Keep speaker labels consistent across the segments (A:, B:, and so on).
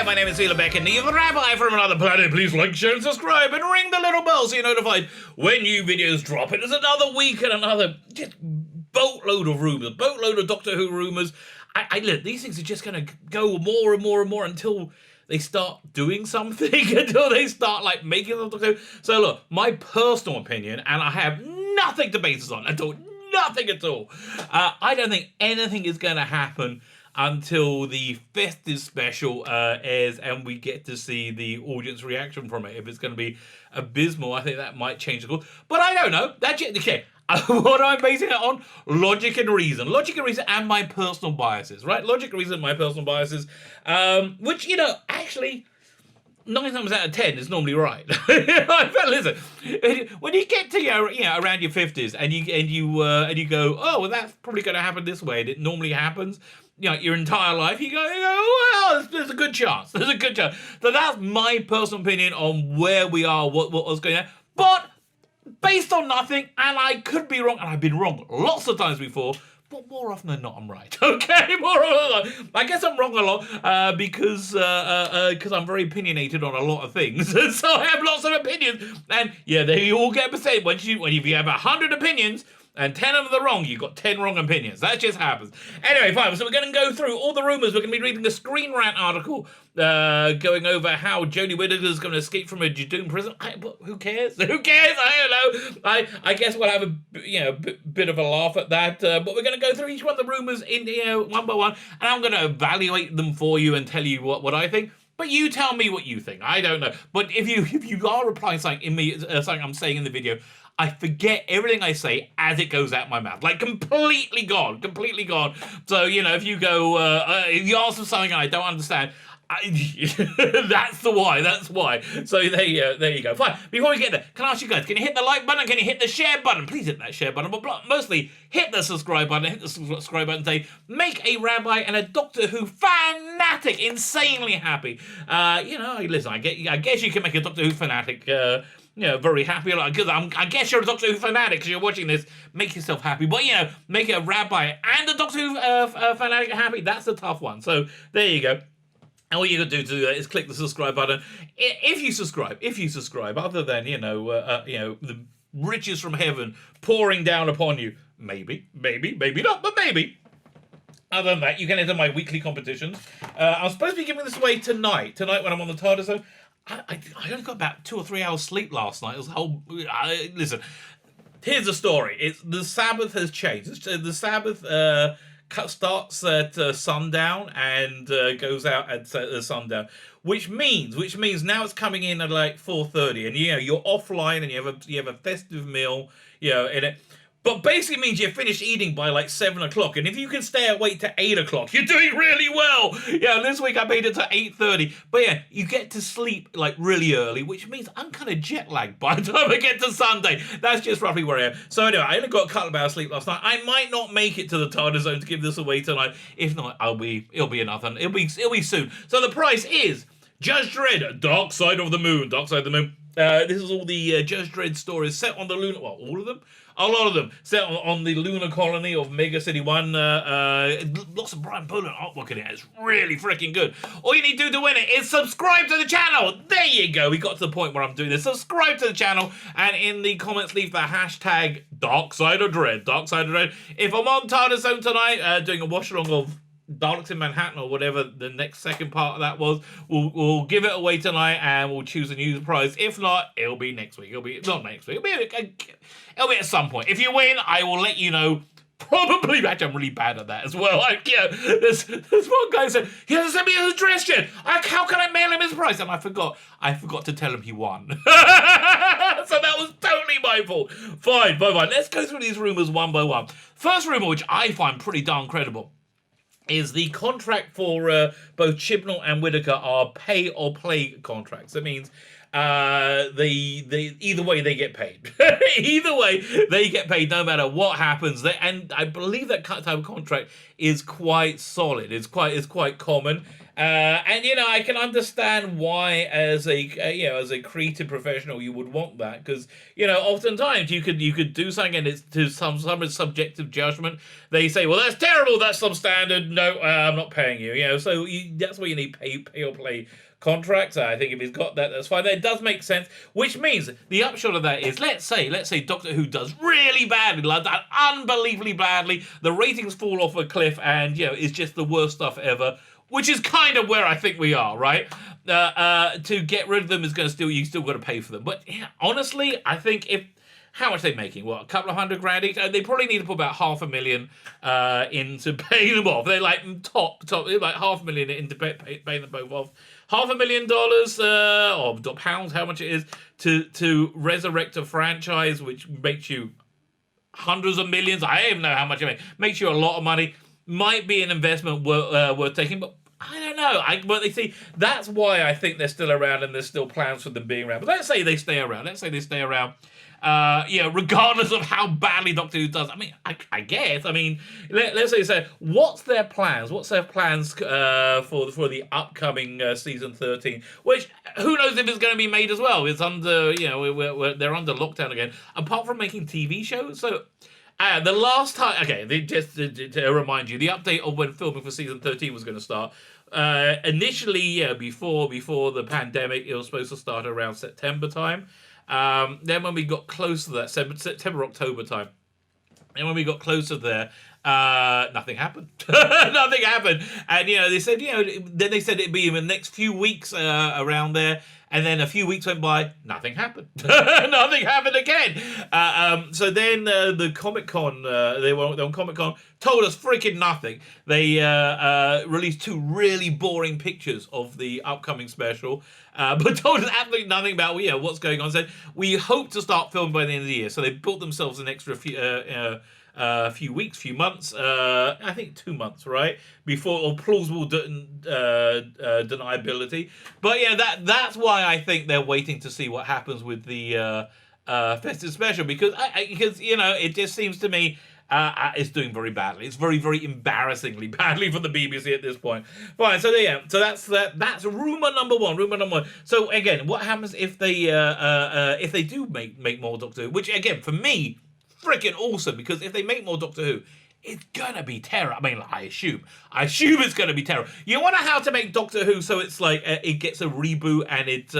A: there, my name is Sheila Beck, and the Rabbi from another planet. Please like, share, and subscribe, and ring the little bell so you're notified when new videos drop. It is another week and another just boatload of rumours, boatload of Doctor Who rumours. Look, these things are just going to go more and more and more until they start doing something, until they start, like, making them Doctor Who. So, look, my personal opinion, and I have nothing to base this on at all, nothing at all. I don't think anything is going to happen until the festive special airs and we get to see the audience reaction from it. If it's going to be abysmal, I think that might change the course. But I don't know. That's it. Okay. What am I basing it on? Logic and reason. Logic and reason and my personal biases, right? Logic, reason, my personal biases. Which, you know, actually 9 times out of 10 is normally right. Listen, when you get to around your 50s and you go, oh, well, that's probably going to happen this way, and it normally happens, you know, your entire life, you go, well, there's a good chance. There's a good chance. So that's my personal opinion on where we are, what was going on. But based on nothing, and I could be wrong, and I've been wrong lots of times before, but more often than not, I'm right. Okay, more often than not. I guess I'm wrong a lot because I'm very opinionated on a lot of things. So I have lots of opinions, and yeah, they all get percent. When you have 100 opinions and 10 of them are wrong, you've got 10 wrong opinions. That just happens. Anyway, fine. So we're going to go through all the rumours. We're going to be reading the Screen Rant article, going over how Jodie Whittaker's going to escape from a Judoon prison. Who cares? Who cares? I don't know. I guess we'll have a bit of a laugh at that. But we're going to go through each one of the rumours in one by one, and I'm going to evaluate them for you and tell you what I think. But you tell me what you think. I don't know. But if you are replying something I'm saying in the video, I forget everything I say as it goes out my mouth. Like, completely gone. So, you know, if you go, if you ask for something I don't understand, that's why. So there you go. Fine. Before we get there, can I ask you guys, can you hit the like button? Can you hit the share button? Please hit that share button. But mostly, hit the subscribe button. Say, make a Rabbi and a Doctor Who fanatic insanely happy. Listen, I guess you can make a Doctor Who fanatic, very happy. Because I guess you're a Doctor Who fanatic because you're watching this. Make yourself happy. But, make a Rabbi and a Doctor Who fanatic happy. That's a tough one. So, there you go. And all you got to do to do that is click the subscribe button. If you subscribe, other than, the riches from heaven pouring down upon you, maybe not, but maybe. Other than that, you can enter my weekly competitions. I'm supposed to be giving this away tonight when I'm on the TARDIS zone. I only got about 2 or 3 hours sleep last night. It was listen, here's the story. It's the Sabbath has changed. The Sabbath starts at sundown and goes out at sundown, which means now it's coming in at like 4:30, and you're offline and you have a festive meal, in it. But basically means you finish eating by like 7 o'clock. And if you can stay awake to 8 o'clock, you're doing really well. This week I made it to 8:30. But you get to sleep like really early, which means I'm kind of jet lagged by the time I get to Sunday. That's just roughly where I am. So anyway, I only got a couple of hours sleep last night. I might not make it to the TARDIS zone to give this away tonight. If not, it'll be nothing. It'll be soon. So the price is Judge Dredd, Dark Side of the Moon. This is all the Judge Dredd stories set on the lunar... Well, all of them? A lot of them set on the lunar colony of Mega City 1. Lots of Brian Bolland artwork in it. It's really freaking good. All you need to do to win it is subscribe to the channel. There you go. We got to the point where I'm doing this. Subscribe to the channel, and in the comments leave the hashtag Dark Side of Dredd. Dark Side of Dredd. If I'm on TARDIS Zone tonight, doing a watch along of Daleks in Manhattan or whatever the next second part of that was, we'll give it away tonight and we'll choose a new prize. If not, it'll be next week. It'll be not next week. It'll be at some point. If you win, I will let you know. Probably, actually, I'm really bad at that as well. There's one guy said he hasn't sent me his address yet. How can I mail him his prize? And I forgot to tell him he won. So that was totally my fault. Fine. Let's go through these rumors one by one. First rumor, which I find pretty darn credible, is the contract for both Chibnall and Whittaker are pay or play contracts. That means either way they get paid. Either way they get paid no matter what happens. And I believe that type of contract is quite solid. It's quite common. And I can understand why, as a creative professional, you would want that, because oftentimes you could do something and it's to some subjective judgment. They say, well, that's terrible, that's substandard. No, I'm not paying you. So that's why you need pay or play contracts. I think if he's got that, that's fine. That does make sense. Which means the upshot of that is, let's say Doctor Who does really badly, like that, unbelievably badly. The ratings fall off a cliff, and it's just the worst stuff ever. Which is kind of where I think we are, right? To get rid of them is going to you still got to pay for them. But honestly, I think how much are they making? What, a couple of $100,000 each? They probably need to put about $500,000 into paying them off. They're like top, like $500,000 into paying them both off. $500,000 or pounds, how much it is to resurrect a franchise, which makes you hundreds of millions. I don't even know how much it makes you a lot of money. Might be an investment worth taking, but I don't know. But they see, that's why I think they're still around, and there's still plans for them being around. But let's say they stay around. Regardless of how badly Doctor Who does. I mean, I guess. I mean, let's say, what's their plans? What's their plans for the upcoming season 13? Which, who knows if it's going to be made as well? It's under, they're under lockdown again. Apart from making TV shows, so. The last time, just to remind you, the update of when filming for season 13 was going to start. Initially, before the pandemic, it was supposed to start around September time. Then when we got close to that, September, October time, and when we got closer there, nothing happened. Nothing happened. And, they said, then they said it'd be in the next few weeks around there. And then a few weeks went by, nothing happened. Nothing happened again. So then the Comic-Con, they were on Comic-Con, told us freaking nothing. They released 2 really boring pictures of the upcoming special, but told us absolutely nothing about what's going on. Said, we hope to start filming by the end of the year. So they built themselves an extra few weeks, few months, I think 2 months, right? Or plausible deniability. But that's why I think they're waiting to see what happens with the festive special, because it just seems to me it's doing very badly. It's very, very embarrassingly badly for the BBC at this point. Fine, so so that's rumor number one. So again, what happens if they do make more Doctor Who? Which again, for me, freaking awesome, because if they make more Doctor Who, it's gonna be terror. I mean, I assume it's gonna be terror. You wonder how to make Doctor Who so it's like it gets a reboot and it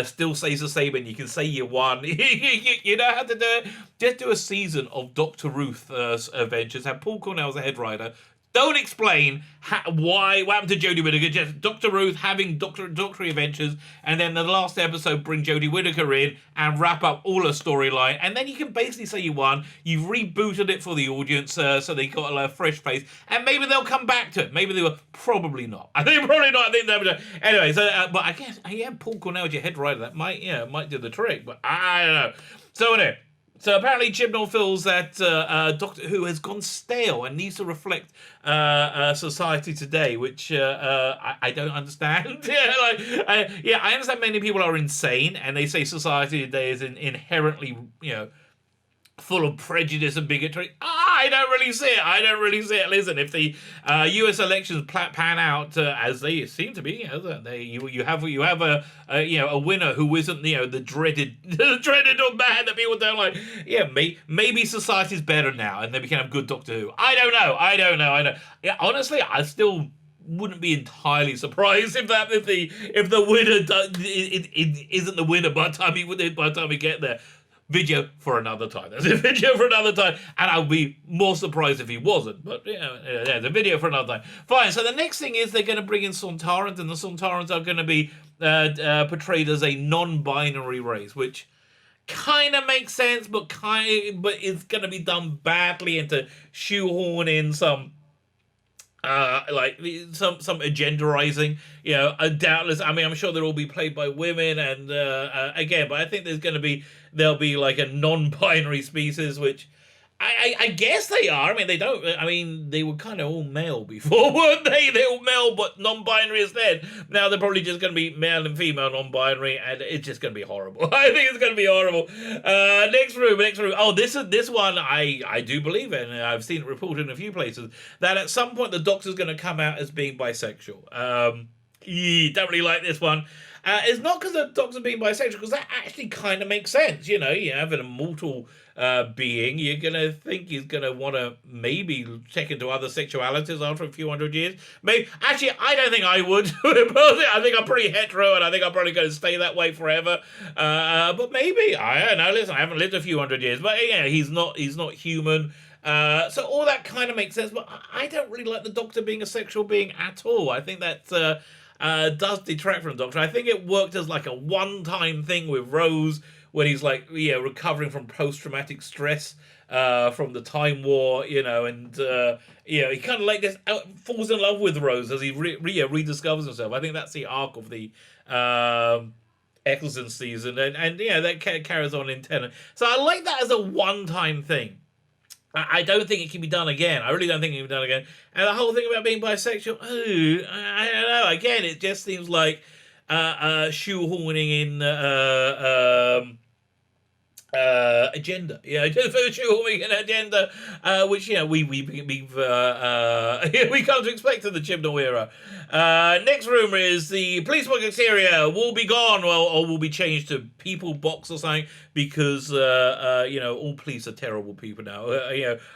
A: still stays the same, and you can say you won. You know how to do it. Just do a season of Doctor Ruth adventures. Have Paul Cornell as a head writer. Don't explain what happened to Jodie Whittaker. Just Dr. Ruth having Doctor adventures, and then the last episode bring Jodie Whittaker in and wrap up all her storyline, and then you can basically say you won. You've rebooted it for the audience, so they got a fresh face, and maybe they'll come back to it. Maybe they will. Probably not. I think probably not. I think they'll. Anyway, so but I guess Paul Cornell as your head writer, that might do the trick, but I don't know. So anyway. So apparently Chibnall feels that Doctor Who has gone stale and needs to reflect society today, which I don't understand. I understand many people are insane, and they say society today is inherently, full of prejudice and bigotry. I don't really see it. Listen, if the U.S. elections pan out as they seem to be, you have a winner who isn't the dreaded man that people don't like. Maybe society's better now, and then we can have good Doctor Who. I don't know. Yeah, honestly, I still wouldn't be entirely surprised if the winner isn't the winner by the time we get there. Video for another time. There's a video for another time, and I'll be more surprised if he wasn't. But the video for another time. Fine. So the next thing is they're going to bring in Sontarons, and the Sontarons are going to be portrayed as a non-binary race, which kind of makes sense, but it's going to be done badly, and to shoehorn in some agenderizing, doubtless. I mean, I'm sure they'll all be played by women, and again, but I think there'll be like a non-binary species, which I guess they are. I mean, they don't. I mean, they were kind of all male before, weren't they? They were male, but non-binary instead. Now they're probably just going to be male and female non-binary, and it's just going to be horrible. I think it's going to be horrible. Next room. Oh, this one I do believe in. I've seen it reported in a few places that at some point the Doctor's going to come out as being bisexual. Don't really like this one. It's not because the Doctor being bisexual, because that actually kind of makes sense. You know, you have an immortal being, you're going to think he's going to want to maybe check into other sexualities after a few hundred years. Maybe, actually, I don't think I would. I think I'm pretty hetero, and I think I'm probably going to stay that way forever. But maybe, I don't know. Listen, I haven't lived a few hundred years, but yeah, he's not human. So all that kind of makes sense, but I don't really like the Doctor being a sexual being at all. I think that does detract from the Doctor. I think it worked as like a one-time thing with Rose, when he's like, recovering from post-traumatic stress from the Time War, and he kind of like this falls in love with Rose as he rediscovers himself. I think that's the arc of the Eccleston season, and that carries on in Tennant. So I like that as a one-time thing. I don't think it can be done again. I really don't think it can be done again. And the whole thing about being bisexual, I don't know. Again, it just seems like shoehorning in agenda. Just shoehorning an agenda, which we come to expect in the Chibnall era. Next rumour is the police box exterior will be gone, or will be changed to people box or something, because all police are terrible people now.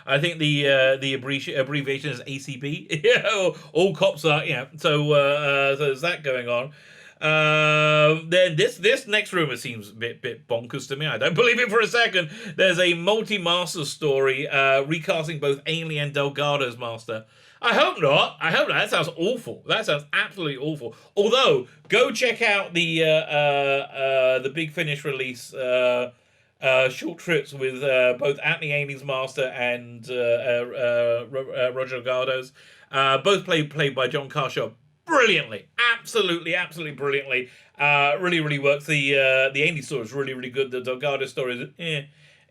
A: I think the abbreviation is ACB. All cops are. So there's that going on. Then this next rumor seems a bit bonkers to me. I don't believe it for a second. There's a multi-master story recasting both Ainley and Delgado's master. I hope not. That sounds awful. That sounds absolutely awful. Although, go check out the Big Finish release short trips with both Anthony Ainley's master and Roger Delgado's. Both played by John Carshaw. Brilliantly, absolutely brilliantly. Really works. The Ainley story is really good. The Delgado story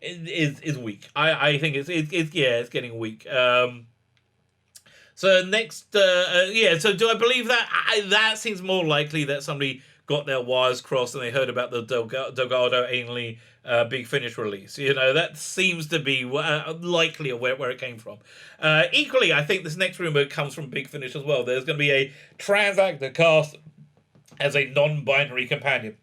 A: is weak. I think it's getting weak. So next, so do I believe that? That seems more likely that somebody got their wires crossed and they heard about the Delgado Ainley Big Finish release. That seems to be likely where it came from. Equally, I think this next rumor comes from Big Finish as well. There's going to be a trans actor cast as a non-binary companion.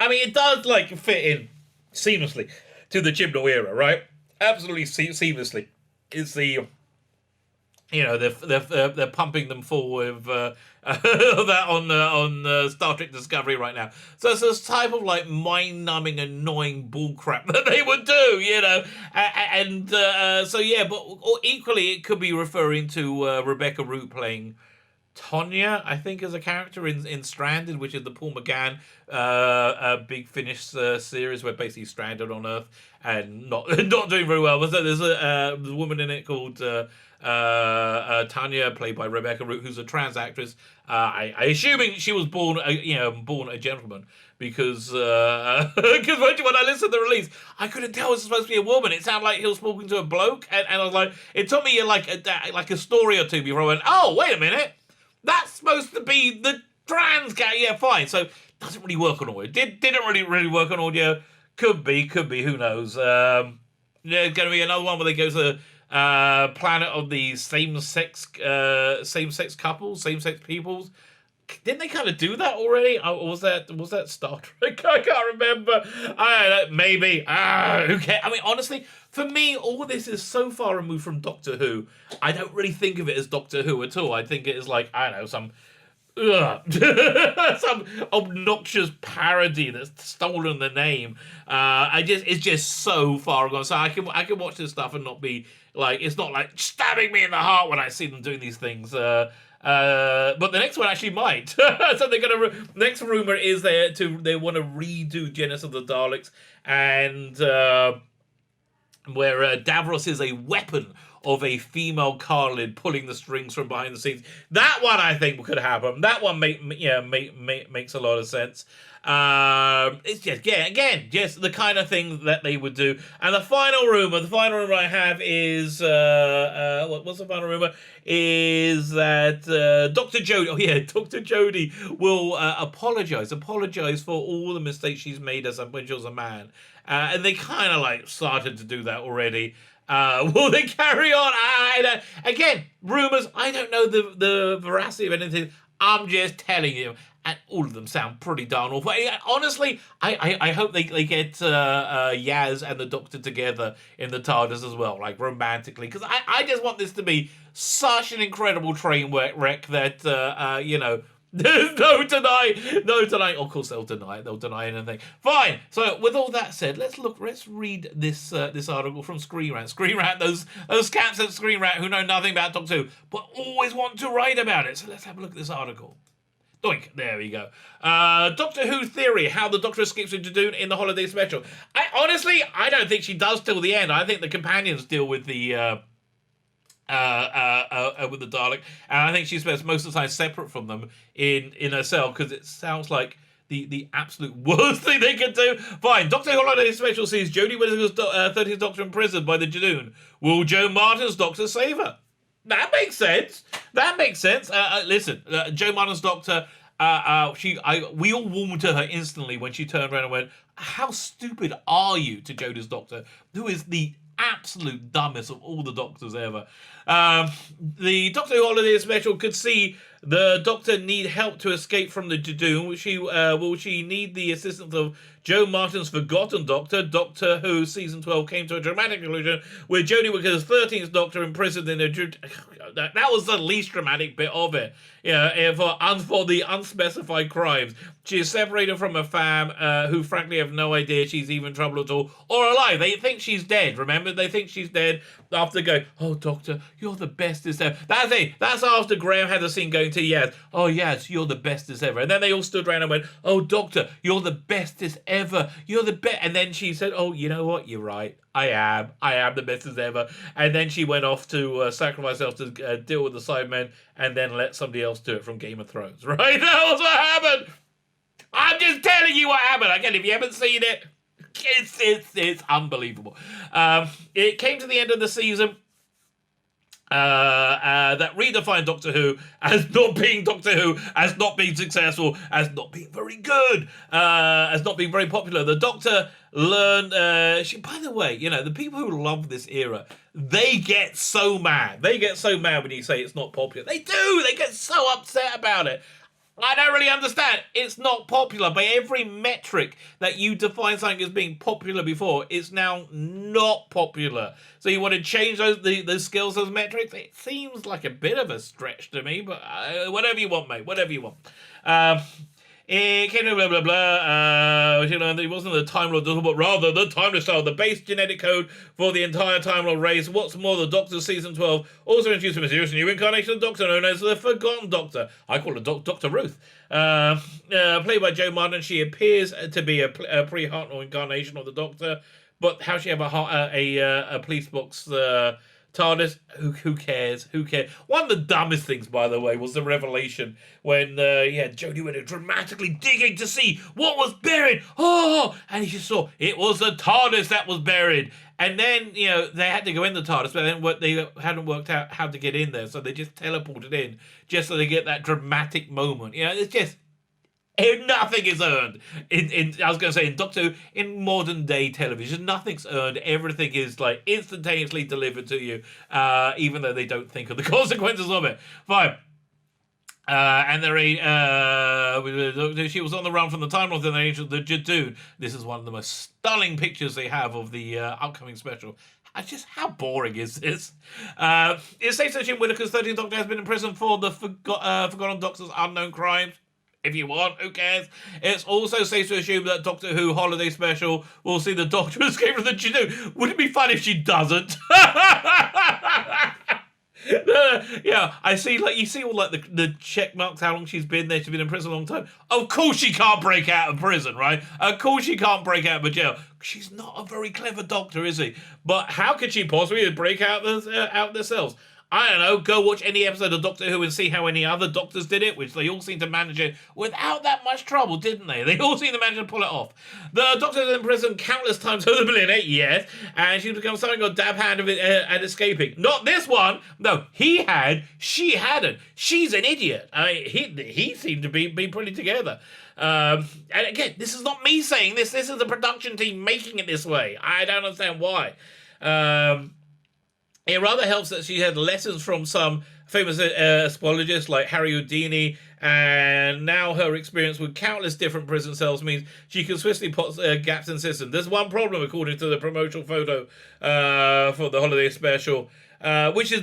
A: I mean, it does fit in seamlessly to the Chibnall era, right? Absolutely seamlessly. It's the they're pumping them full with that on Star Trek Discovery right now. So it's this type of mind-numbing, annoying bullcrap that they would do, but equally it could be referring to Rebecca Root playing Tonya, I think, as a character in Stranded, which is the Paul McGann Big Finish series, where basically he's stranded on Earth and not doing very well. But there's a woman in it called Tanya, played by Rebecca Root, who's a trans actress. I assuming she was born a gentleman, because when I listened to the release, I couldn't tell it was supposed to be a woman. It sounded like he was talking to a bloke, and I was like, it took me like a story or two before I went, oh, wait a minute, that's supposed to be the trans guy. Yeah, fine. So doesn't really work on audio. Didn't really work on audio. Could be. Who knows? There's going to be another one where they go to planet of the same-sex couples, same-sex peoples. Didn't they kind of do that already? Or was that Star Trek? I can't remember. Maybe. Who cares? I mean, honestly, for me, all this is so far removed from Doctor Who. I don't really think of it as Doctor Who at all. I think it is some some obnoxious parody that's stolen the name. It's just so far gone. So I can watch this stuff and not be it's not stabbing me in the heart when I see them doing these things. But the next one actually might. So they're gonna. Next rumor is they want to redo Genesis of the Daleks, and where Davros is a weapon of a female Khalid pulling the strings from behind the scenes. That one I think could happen. That one makes a lot of sense. It's just again just the kind of thing that they would do. And the final rumor I have is what's the final rumor is that Dr. Jodie Dr. Jodie will apologize for all the mistakes she's made when she was a man, and they kind of like started to do that already. Will they carry on? Again, rumors. I don't know the veracity of anything. I'm just telling you. And all of them sound pretty darn awful. Honestly, I hope they get Yaz and the Doctor together in the TARDIS as well, like romantically, because I just want this to be such an incredible train wreck that there's no denying. Of course, they'll deny anything. Fine. So with all that said, let's read this article from Screen Rant. Screen Rant, those cats at Screen Rant who know nothing about Doctor Who but always want to write about it. So let's have a look at this article. Doink, there we go. Doctor Who theory, how the Doctor escapes with Judoon in the holiday special. I don't think she does till the end. I think the companions deal with the Dalek, and I think she spends most of the time separate from them in her cell, because it sounds like the absolute worst thing they could do. Fine. Doctor Who holiday special sees Jodie Whittaker's 30th Doctor imprisoned by the Judoon. Will Jo Martin's Doctor save her? That makes sense. Listen, Jo Martin's Doctor, we all warmed to her instantly when she turned around and went, "How stupid are you?" to Jodie's Doctor, who is the absolute dumbest of all the Doctors ever. The Doctor Who holiday special could see the Doctor need help to escape from the Judoon. Will she need the assistance of Jo Martin's forgotten Doctor? Doctor Who season 12 came to a dramatic conclusion with Jodie Whittaker's 13th Doctor imprisoned in a that was the least dramatic bit of it. For the unspecified crimes. She is separated from a fam who frankly have no idea she's even trouble at all or alive. They think she's dead. Remember, they think she's dead after going, "Oh, Doctor, you're the bestest ever." That's it. That's after Graham had the scene going to Yaz. "Oh, Yaz, you're the bestest ever." And then they all stood around and went, "Oh, Doctor, you're the bestest ever. You're the best." And then she said, "Oh, you know what? You're right. I am the bestest ever." And then she went off to sacrifice herself to deal with the Cybermen and then let somebody else do it from Game of Thrones. Right? That was what happened. I'm just telling you what happened. Again, if you haven't seen it, it's unbelievable. It came to the end of the season that redefined Doctor Who as not being Doctor Who, as not being successful, as not being very good, as not being very popular. The Doctor learned. By the way, the people who love this era, they get so mad. They get so mad when you say it's not popular. They do. They get so upset about it. I don't really understand. It's not popular. By every metric that you define something as being popular before, it's now not popular. So you want to change those skills, those metrics? It seems like a bit of a stretch to me, but whatever you want, mate. Whatever you want. It came to blah, blah, blah. It wasn't the Time Lord, but rather the Timeless Child, the base genetic code for the entire Time Lord race. What's more, the Doctor Season 12 also introduced a mysterious new incarnation of the Doctor known as the Forgotten Doctor. I call her Dr. Ruth. Played by Jo Martin, she appears to be a pre-Hartnell incarnation of the Doctor, but how she have a police box TARDIS, who cares? Who cares? One of the dumbest things, by the way, was the revelation when Jodie Whittaker dramatically digging to see what was buried. Oh, and he just saw it was the TARDIS that was buried. And then, they had to go in the TARDIS, but then they hadn't worked out how to get in there, so they just teleported in just so they get that dramatic moment. It's just... nothing is earned. In Doctor Who, in modern day television, nothing's earned. Everything is like instantaneously delivered to you, even though they don't think of the consequences of it. Fine. And she was on the run from the Time Lords and the Angel of the Judoon. This is one of the most stunning pictures they have of the upcoming special. Just how boring is this? It's safe to assume Whittaker's 13th Doctor has been in prison for the Forgotten Doctor's unknown crimes. If you want, who cares? It's also safe to assume that Doctor Who holiday special will see the Doctor escape from the Judoon. Would it be fun if she doesn't? Yeah, I see. Like you see all like the check marks, how long she's been there. She's been in prison a long time. Of course, she can't break out of prison, right? Of course, she can't break out of jail. She's not a very clever doctor, is she? But how could she possibly break out the cells? I don't know, go watch any episode of Doctor Who and see how any other doctors did it, which they all seem to manage it without that much trouble, didn't they? They all seem to manage to pull it off. The Doctor's in prison countless times over the minute, yes, and she's become something of a dab hand of it, at escaping. Not this one. No, he had, she hadn't. She's an idiot. He seemed to be pretty together. And again, this is not me saying this. This is the production team making it this way. I don't understand why. It rather helps that she had lessons from some famous astrologists like Harry Houdini, and now her experience with countless different prison cells means she can swiftly pot gaps in system. There's one problem, according to the promotional photo for the holiday special, which is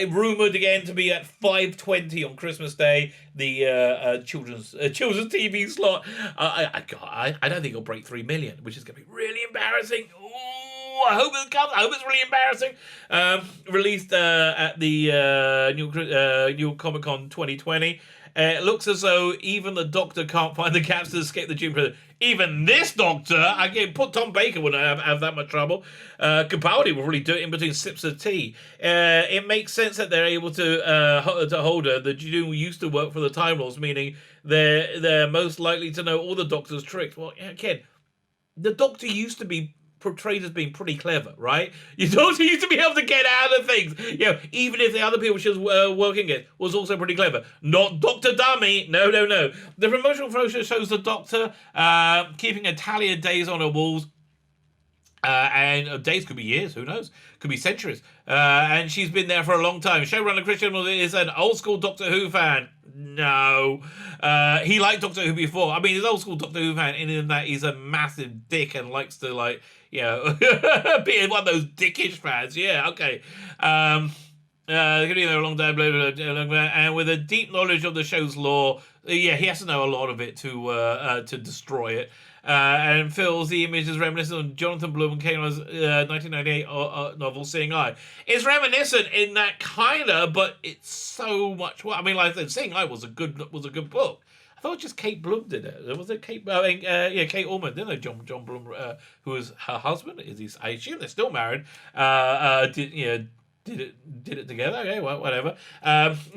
A: rumoured again to be at 5:20 on Christmas Day, the children's TV slot. I don't think it'll break 3 million, which is going to be really embarrassing. Ooh. I hope it comes. I hope it's really embarrassing. Released at the New Comic Con 2020. It looks as though even the Doctor can't find the gaps to escape the Doom prison. Even this Doctor, I can put Tom Baker wouldn't have that much trouble. Capaldi will really do it in between sips of tea. It makes sense that they're able to hold her. The Doom used to work for the Time Lords, meaning they're most likely to know all the Doctor's tricks. Well, again, the Doctor used to be portrayed as being pretty clever, right? You don't used to be able to get out of things. You know, even if the other people she was working against was also pretty clever. Not Dr. Dummy. No. The promotional photo shows the Doctor keeping a tally of days on her walls. And days could be years, who knows? Could be centuries. And she's been there for a long time. Showrunner Christian is an old school Doctor Who fan. No. He liked Doctor Who before. I mean, he's old school Doctor Who fan in that he's a massive dick and likes to, like, you know, be one of those dickish fans. Yeah, okay. Could be there a long time, blah, blah, blah, blah, and with a deep knowledge of the show's lore, he has to know a lot of it to destroy it. And feels the image is reminiscent of Jonathan Bloom and Kane's 1998 novel Seeing Eye. It's reminiscent in that kind of, but it's so much. I mean, like I said, Seeing Eye was a good book. I thought just Kate Bloom did it. Was it Kate? Kate Orman. Didn't know John Bloom, who was her husband? I assume they're still married. Did it together? Okay, well, whatever.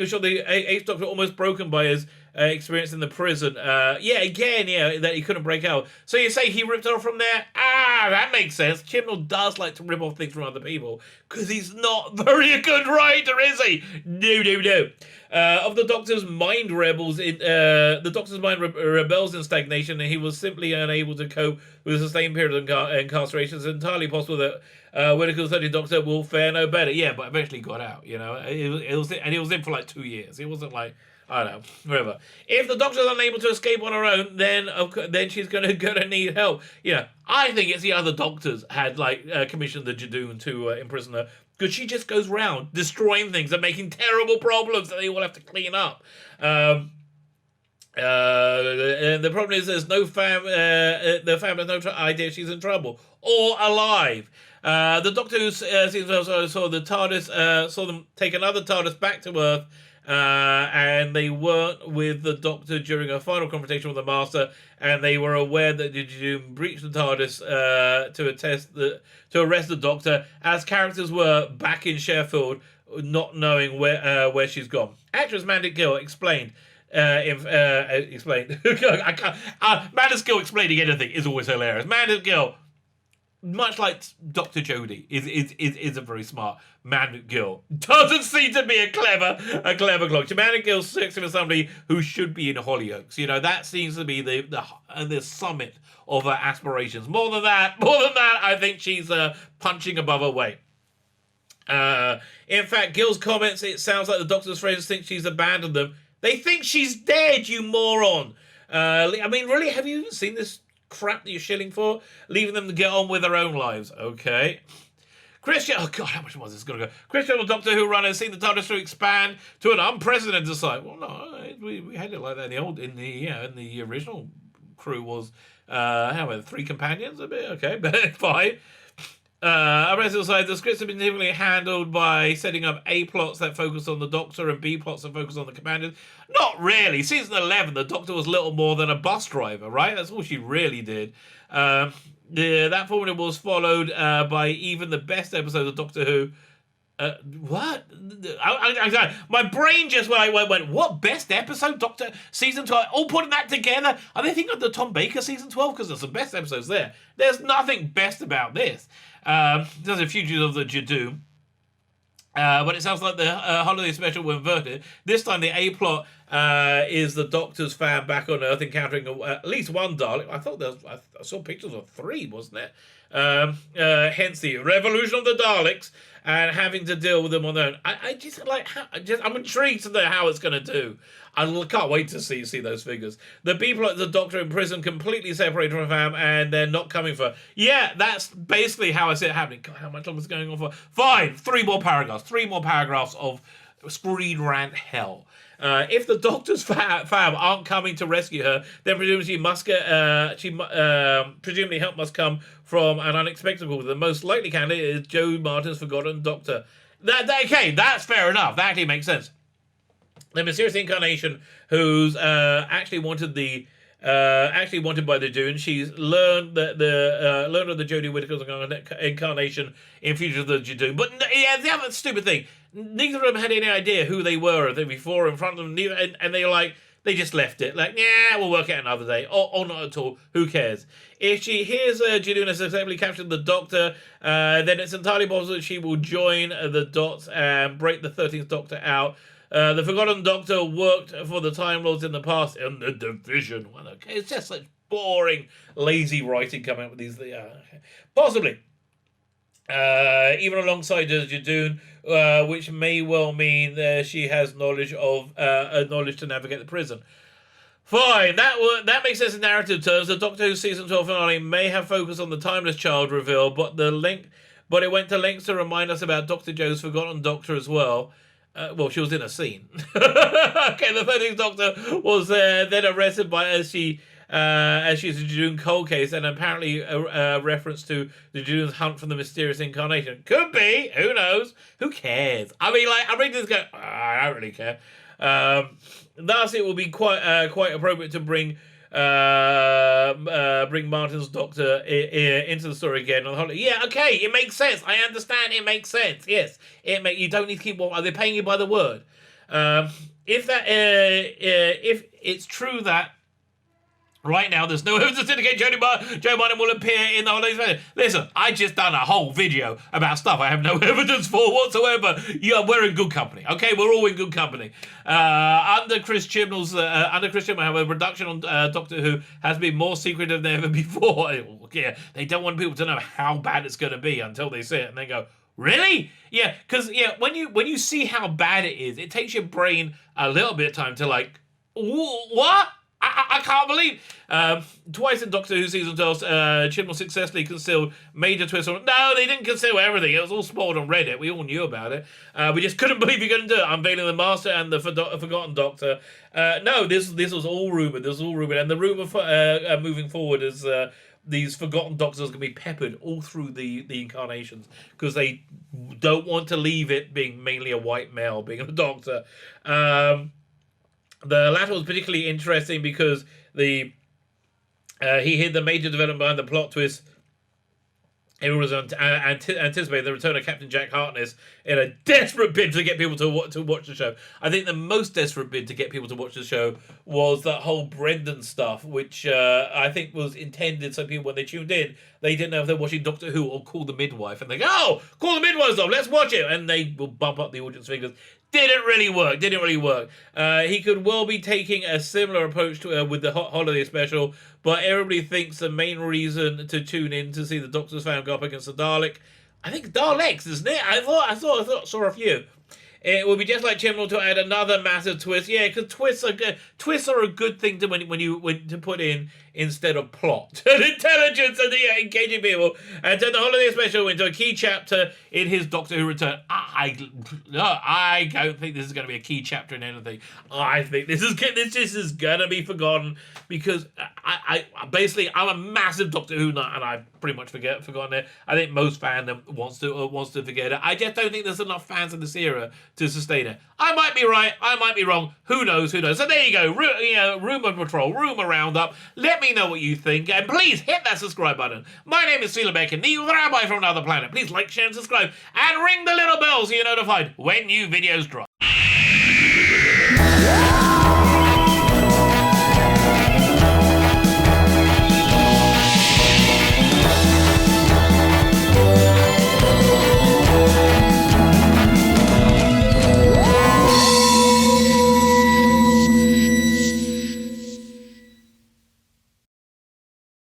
A: Sure, the Eighth Doctor almost broken by his experience in the prison. That he couldn't break out. So you say he ripped it off from there? That makes sense. Chibnall does like to rip off things from other people because he's not very a good writer, is he? No. Of the Doctor's mind rebels, the Doctor's mind rebels in stagnation, and he was simply unable to cope with a sustained period of incarceration. It's entirely possible that Whittaker's 30th Doctor will fare no better. Yeah, but eventually got out, you know. It was in for like 2 years. It wasn't like, I don't know, whatever. If the Doctor's unable to escape on her own, then she's gonna need help. Yeah, I think it's the other Doctors had commissioned the Jadoon to imprison her, because she just goes round destroying things and making terrible problems that they all have to clean up. And the problem is there's no the fam has no idea she's in trouble or alive. The Doctor who seems to saw the TARDIS, saw them take another TARDIS back to Earth, and they weren't with the Doctor during a final confrontation with the Master, and they were aware that the Doom breached the TARDIS to arrest the Doctor, as characters were back in Sheffield, not knowing where she's gone. Actress Mandy Gill explained. Explained. I can't. Mandy Gill explaining anything is always hilarious. Mandy Gill, much like Dr. Jodie, is a very smart man. Gill doesn't seem to be a clever clock. Mandy Gill sticks with somebody who should be in Hollyoaks. You know, that seems to be the summit of her aspirations. More than that, I think she's punching above her weight. In fact, Gill's comments, it sounds like the Doctor's friends think she's abandoned them. They think she's dead, you moron. I mean, really, have you even seen this crap that you're shilling for? Leaving them to get on with their own lives. Okay. Christian, oh God, how much was this going to go? Christian, the Doctor Who runner, has seen the TARDIS to expand to an unprecedented size. Well, no, we had it like that in the original crew was, 3 companions? A bit, okay, but 5. Rest aside, the scripts have been typically handled by setting up A plots that focus on the Doctor and B plots that focus on the Commanders. Not really. Season 11, the Doctor was little more than a bus driver, right? That's all she really did. That formula was followed by even the best episodes of Doctor Who. What? My brain just went, what best episode? Doctor season 12? All putting that together? Are they thinking of the Tom Baker season 12? Because there's some best episodes there. There's nothing best about this. There's a few of the Jadoo. But it sounds like the holiday special were inverted. This time the A plot is the Doctor's fan back on Earth encountering at least one Dalek. I saw pictures of 3, wasn't it? Hence the revolution of the Daleks and having to deal with them on their own. I'm intrigued to know how it's going to do. I can't wait to see those figures. The B plot, the Doctor in prison, completely separated from fam, and they're not coming for. Yeah, that's basically how I see it happening. God, how much longer is going on for? Fine, 3 more paragraphs. 3 more paragraphs of screen rant hell. If the Doctor's fam aren't coming to rescue her, then presumably presumably help must come from an unexpected cause. The most likely candidate is Joe Martin's forgotten Doctor. Okay, that's fair enough. That actually makes sense. The mysterious incarnation who's actually wanted by the Dune. She's learned that learned of the Jodie Whittaker's incarnation in Future of the Jadoo. But yeah, the other stupid thing, neither of them had any idea who they were before in front of them. And they just left it. Like, yeah, we'll work it out another day. Or not at all. Who cares? If she hears Jadoo has successfully captured the Doctor, then it's entirely possible that she will join the Dots and break the 13th Doctor out. The Forgotten Doctor worked for the Time Lords in the past in the Division. Well, okay, it's just such boring, lazy writing coming up with these. Possibly. Even alongside Jadoo, which may well mean she has knowledge to navigate the prison. Fine, that makes sense in narrative terms. The Doctor Who season 12 finale may have focused on the Timeless Child reveal, but it went to lengths to remind us about Dr. Joe's Forgotten Doctor as well. She was in a scene. Okay, the 13th Doctor was then arrested as she's a Jadoo cold case, and apparently a reference to the Jadoo's hunt for the mysterious incarnation. Could be. Who knows? Who cares? I mean, I read this go, I don't really care. Thus, it will be quite appropriate to bring Martin's Doctor into the story again on holiday. Yeah, okay, it makes sense. I understand. It makes sense. Yes, you don't need to keep. Are they paying you by the word? If it's true that right now there's no evidence to indicate Joe Martin will appear in the holiday special. Listen, I just done a whole video about stuff I have no evidence for whatsoever. Yeah, we're in good company. Okay, we're all in good company. Under Chris Chibnall's, however, production on Doctor Who has been more secretive than ever before. Yeah, they don't want people to know how bad it's going to be until they see it and they go, really? Yeah, because when you see how bad it is, it takes your brain a little bit of time to what? I can't believe. Twice in Doctor Who season 12, Chibnall successfully concealed major twists. No, they didn't conceal everything. It was all spoiled on Reddit. We all knew about it. We just couldn't believe you couldn't do it. Unveiling the Master and the Forgotten Doctor. No, this was all rumored. This was all rumored, and the rumor for moving forward is these Forgotten Doctors are going to be peppered all through the incarnations because they don't want to leave it being mainly a white male being a Doctor. The latter was particularly interesting because he hid the major development behind the plot twist. It was anticipating the return of Captain Jack Harkness in a desperate bid to get people to watch the show. I think the most desperate bid to get people to watch the show was that whole Brendan stuff, which I think was intended so people, when they tuned in, they didn't know if they're watching Doctor Who or Call the Midwife. And they go, oh, Call the Midwife stuff, let's watch it. And they will bump up the audience figures. Didn't really work. He could well be taking a similar approach to with the holiday special, but everybody thinks the main reason to tune in to see the Doctor's fan go up against the Dalek, I think Daleks, isn't it? I saw a few. It would be just like Chibnall to add another massive twist. Yeah, because twists are good. Twists are a good thing to when to put in instead of plot. Turn intelligence and engaging people, and turn the holiday special into a key chapter in his Doctor Who return. I don't think this is going to be a key chapter in anything. I think this is going to be forgotten, because I basically, I'm a massive Doctor Who nut, and I've pretty much forgotten it. I think most fandom wants to forget it. I just don't think there's enough fans in this era to sustain it. I might be right, I might be wrong. Who knows? So there you go. Rumour Patrol, Rumour Roundup. Let me know what you think, and please hit that subscribe button. My name is Stephen Bacon, the Rabbi from another planet. Please like, share, and subscribe, and ring the little bell so you're notified when new videos drop.